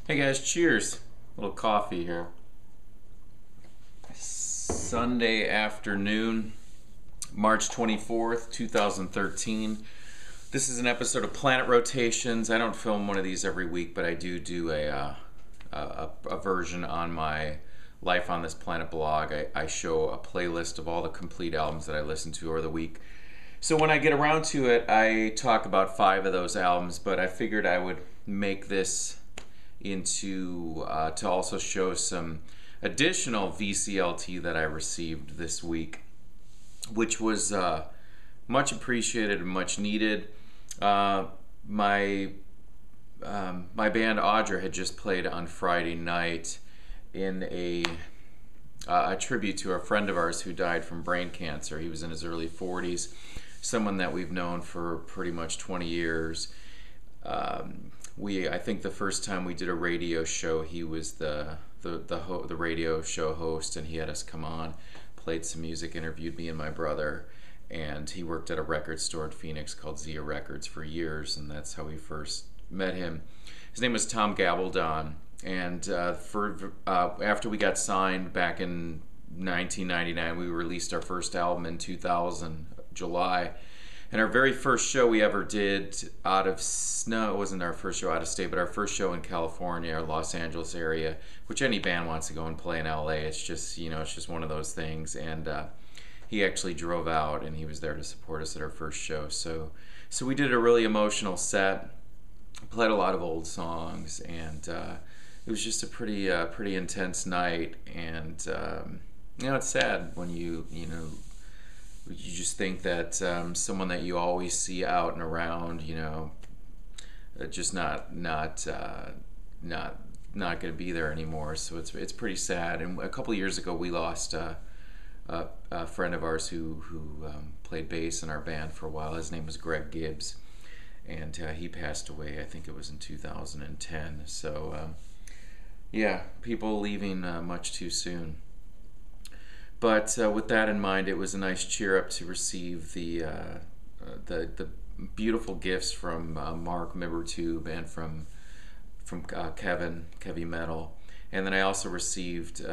Hey guys, cheers. A little coffee here. Sunday afternoon, March 24th, 2013. This is an episode of Planet Rotations. I don't film one of these every week, but I do a version on my Life on This Planet blog. I show a playlist of all the complete albums that I listen to over the week. So when I get around to it, I talk about 5 of those albums, but I figured I would make this into to also show some additional VCLT that I received this week, which was much appreciated and much needed. My band Audra had just played on Friday night in a tribute to a friend of ours who died from brain cancer. He was in his early 40s, someone that we've known for pretty much 20 years. I think the first time we did a radio show, he was the radio show host, and he had us come on, played some music, interviewed me and my brother, and he worked at a record store in Phoenix called Zia Records for years, and that's how we first met him. His name was Tom Gabaldon, and after we got signed back in 1999, we released our first album in 2000, July. And our very first show we ever did it wasn't our first show out of state, but our first show in California or Los Angeles area, which any band wants to go and play in LA. It's just, it's just one of those things. And he actually drove out, and he was there to support us at our first show. So we did a really emotional set, played a lot of old songs, and it was just a pretty intense night. And it's sad when you just think that someone that you always see out and around, just not going to be there anymore. So it's pretty sad. And a couple of years ago, we lost a friend of ours who played bass in our band for a while. His name was Greg Gibbs, and he passed away. I think it was in 2010. So people leaving much too soon. But with that in mind, it was a nice cheer up to receive the beautiful gifts from Mark Mibbertube and from Kevin Metal, and then I also received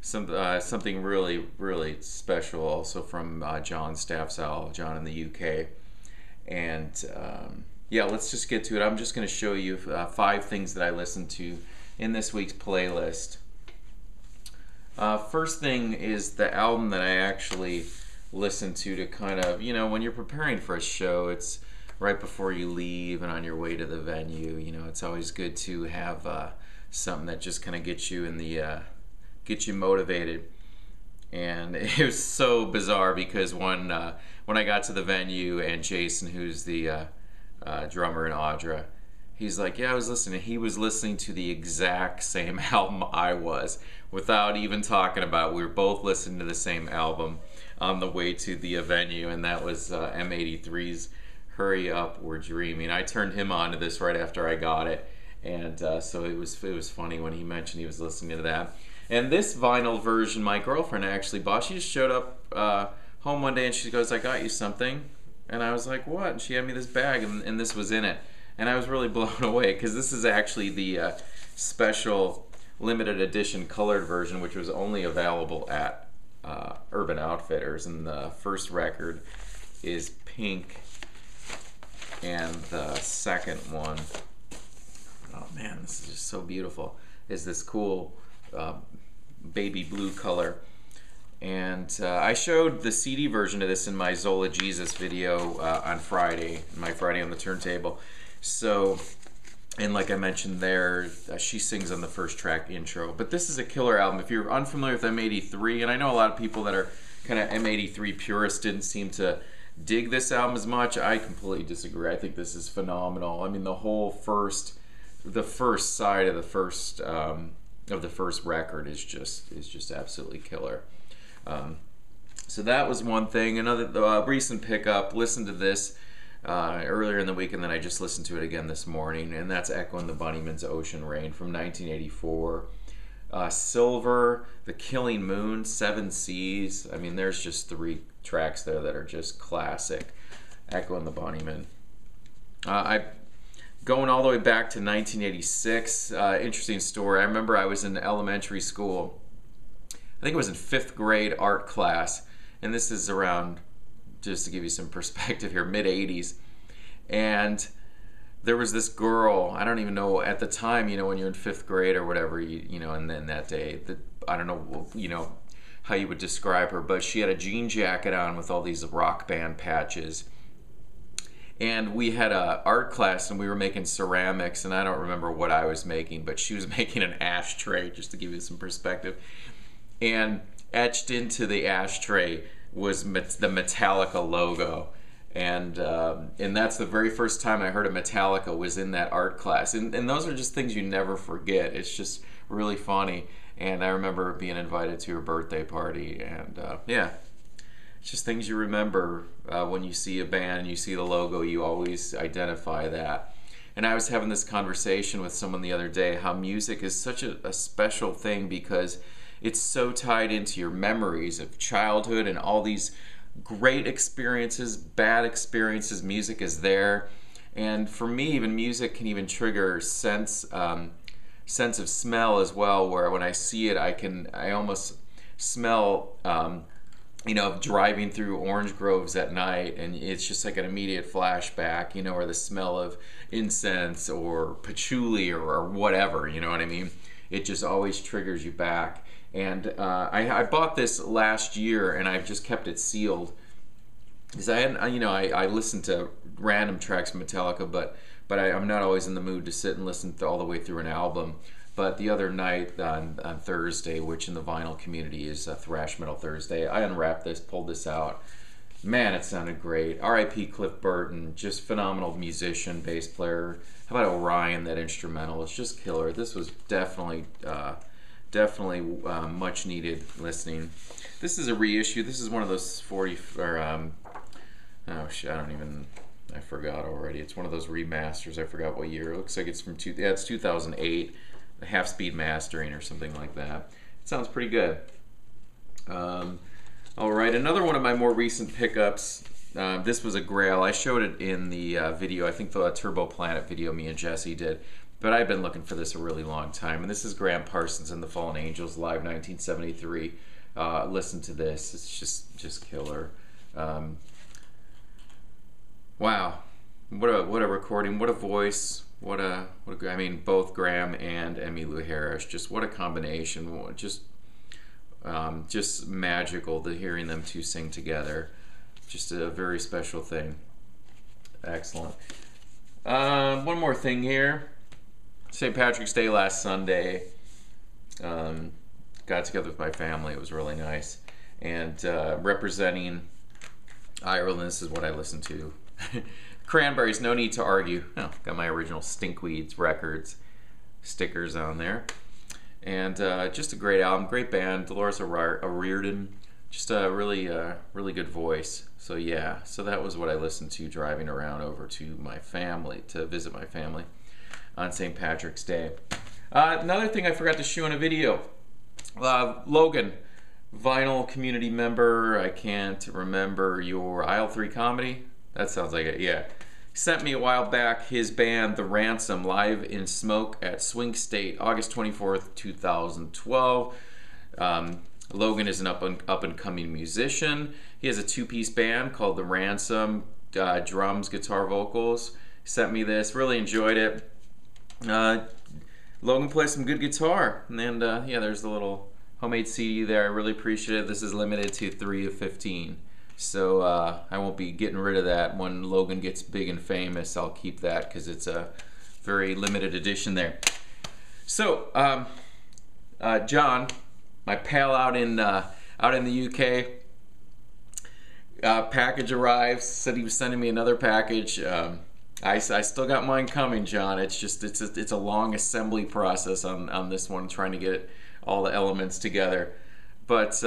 something really special also from John StaffsOwl, John in the UK, and let's just get to it. I'm just going to show you 5 things that I listened to in this week's playlist. First thing is the album that I actually listened to kind of, when you're preparing for a show, it's right before you leave and on your way to the venue, it's always good to have something that just kind of gets you gets you motivated. And it was so bizarre because when I got to the venue and Jason, who's the drummer in Audra, he's like, yeah, I was listening. He was listening to the exact same album I was, without even talking about it. We were both listening to the same album on the way to the venue, and that was M83's Hurry Up, We're Dreaming. I turned him on to this right after I got it, and so it was funny when he mentioned he was listening to that. And this vinyl version, my girlfriend actually bought. She just showed up home one day, and she goes, I got you something. And I was like, what? And she had me this bag, and this was in it. And I was really blown away, because this is actually the special limited edition colored version, which was only available at Urban Outfitters. And the first record is pink, and the second one, oh man, this is just so beautiful, is this cool baby blue color. And I showed the CD version of this in my Zola Jesus video on Friday, my Friday on the Turntable. So, and like I mentioned there, she sings on the first track, Intro. But this is a killer album. If you're unfamiliar with M83, and I know a lot of people that are kind of M83 purists didn't seem to dig this album as much, I completely disagree. I think this is phenomenal. I mean, the first side of the first record is just absolutely killer. So that was one thing. Another recent pickup, listen to this earlier in the week, and then I just listened to it again this morning, and that's Echo and the Bunnymen's Ocean Rain from 1984. Silver, The Killing Moon, Seven Seas. I mean, there's just 3 tracks there that are just classic. Echo and the Bunnymen. I going all the way back to 1986. Interesting story. I remember I was in elementary school. I think it was in 5th grade art class, and this is around, just to give you some perspective here, mid-80s. And there was this girl, I don't even know at the time, you know, when you're in 5th grade or whatever, you know, and then that day, I don't know, you know, how you would describe her, but she had a jean jacket on with all these rock band patches. And we had a art class and we were making ceramics, and I don't remember what I was making, but she was making an ashtray, just to give you some perspective. And etched into the ashtray was the Metallica logo. And that's the very first time I heard of Metallica, was in that art class. And those are just things you never forget. It's just really funny. And I remember being invited to her birthday party, and yeah, it's just things you remember when you see a band and you see the logo, you always identify that. And I was having this conversation with someone the other day, how music is such a special thing, because it's so tied into your memories of childhood and all these great experiences, bad experiences. Music is there. And for me, even music can even trigger sense of smell as well, where when I see it, I almost smell, you know, driving through orange groves at night, and it's just like an immediate flashback, you know, or the smell of incense or patchouli or whatever, you know what I mean? It just always triggers you back. And I bought this last year, and I've just kept it sealed, because I listen to random tracks from Metallica, but I'm not always in the mood to sit and listen all the way through an album. But the other night on Thursday, which in the vinyl community is Thrash Metal Thursday, I unwrapped this, pulled this out. Man, it sounded great. R.I.P. Cliff Burton, just phenomenal musician, bass player. How about Orion, that instrumental? It's just killer. This was definitely much needed listening. This is a reissue. This is one of those 40, or oh shit, I forgot already. It's one of those remasters. I forgot what year. It looks like it's from it's 2008, a half-speed mastering or something like that. It sounds pretty good. All right, another one of my more recent pickups. This was a grail. I showed it in the video. I think the Turbo Planet video me and Jesse did. But I've been looking for this a really long time. And this is Graham Parsons and the Fallen Angels, live 1973. Listen to this. It's just killer. Wow. What a recording. What a voice. I mean, both Graham and Emmylou Harris. Just what a combination. Just magical to hearing them two sing together. Just a very special thing. Excellent. One more thing here. St. Patrick's Day last Sunday. Got together with my family. It was really nice. And representing Ireland, this is what I listened to. Cranberries, No Need to Argue. Oh, got my original Stinkweeds records stickers on there. And just a great album, great band. Dolores O'Riordan, just a really good voice. So yeah, so that was what I listened to driving around over to my family, to visit my family on St. Patrick's Day. Another thing I forgot to show in a video. Logan, vinyl community member. I can't remember your Aisle 3 Comedy. That sounds like it, yeah. Sent me a while back his band, The Ransom, live in Smoke at Swing State, August 24th, 2012. Logan is an up-and-coming musician. He has a two-piece band called The Ransom, drums, guitar, vocals. Sent me this, really enjoyed it. Logan plays some good guitar, and yeah, there's the little homemade CD there. I really appreciate it. This is limited to 3 of 15, so I won't be getting rid of that. When Logan gets big and famous, I'll keep that because it's a very limited edition there. So John, my pal out in the UK, package arrives. Said he was sending me another package. I still got mine coming, John. It's a long assembly process on this one, trying to get all the elements together. But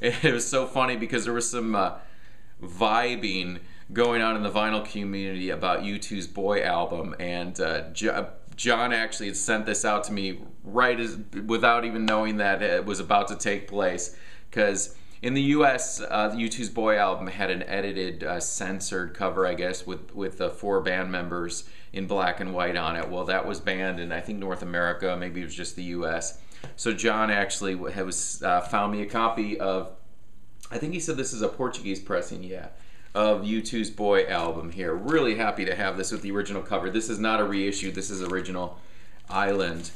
it was so funny because there was some vibing going on in the vinyl community about U2's Boy album, and John actually had sent this out to me without even knowing that it was about to take place, because In the U.S., U2's Boy album had an edited, censored cover, I guess, with the 4 band members in black and white on it. Well, that was banned in, I think, North America. Maybe it was just the U.S. So John actually found me a copy of, I think he said this is a Portuguese pressing, yeah, of U2's Boy album here. Really happy to have this with the original cover. This is not a reissue. This is original Island.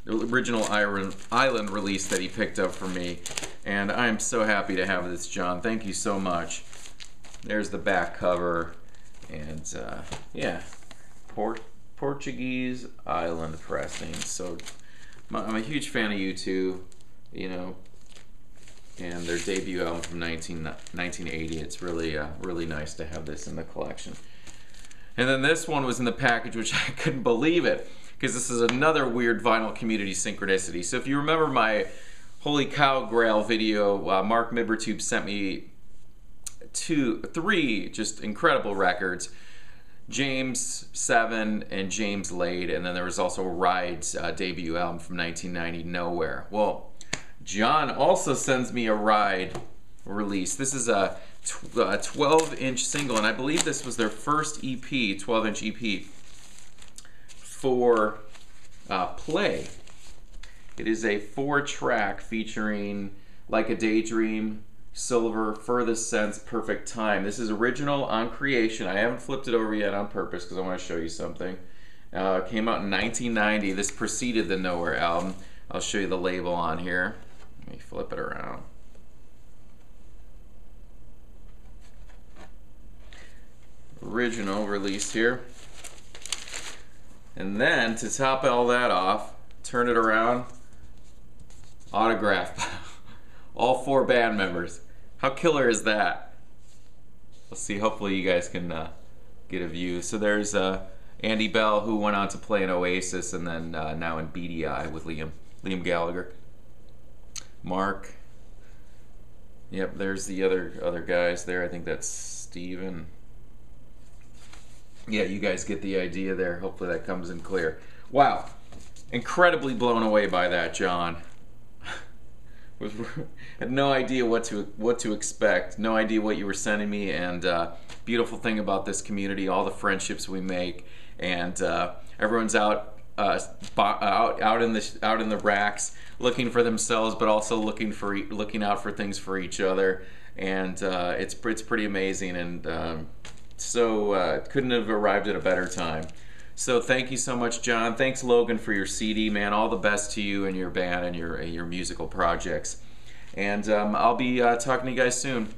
The original Island release that he picked up for me, and I'm so happy to have this, John. Thank you so much. There's the back cover, and yeah, Portuguese Island pressing. So I'm a huge fan of U2, you know, and their debut album from 1980. It's really really nice to have this in the collection. And then this one was in the package, which I couldn't believe it, because this is another weird vinyl community synchronicity. So if you remember my Holy Cow Grail video, Mark Midbertube sent me 3 just incredible records. James 7 and James Lade, and then there was also Ride's debut album from 1990, Nowhere. Well, John also sends me a Ride release. This is a 12-inch single, and I believe this was their first EP, 12-inch EP. For Play. It is a 4-track featuring Like a Daydream, Silver, Furthest Sense, Perfect Time. This is original on Creation. I haven't flipped it over yet on purpose because I want to show you something. It came out in 1990. This preceded the Nowhere album. I'll show you the label on here. Let me flip it around. Original release here. And then, to top all that off, turn it around, autograph. All 4 band members. How killer is that? Let's see, hopefully you guys can get a view. So there's Andy Bell, who went on to play in Oasis, and then now in BDI with Liam Gallagher. Mark. Yep, there's the other guys there. I think that's Steven. Yeah, you guys get the idea there. Hopefully that comes in clear. Wow, incredibly blown away by that, John. Had no idea what to expect. No idea what you were sending me. And beautiful thing about this community, all the friendships we make, and everyone's out in the racks looking for themselves, but also looking out for things for each other. And it's pretty amazing. And so couldn't have arrived at a better time. So thank you so much, John. Thanks, Logan, for your CD, man. All the best to you and your band and your musical projects. And I'll be talking to you guys soon.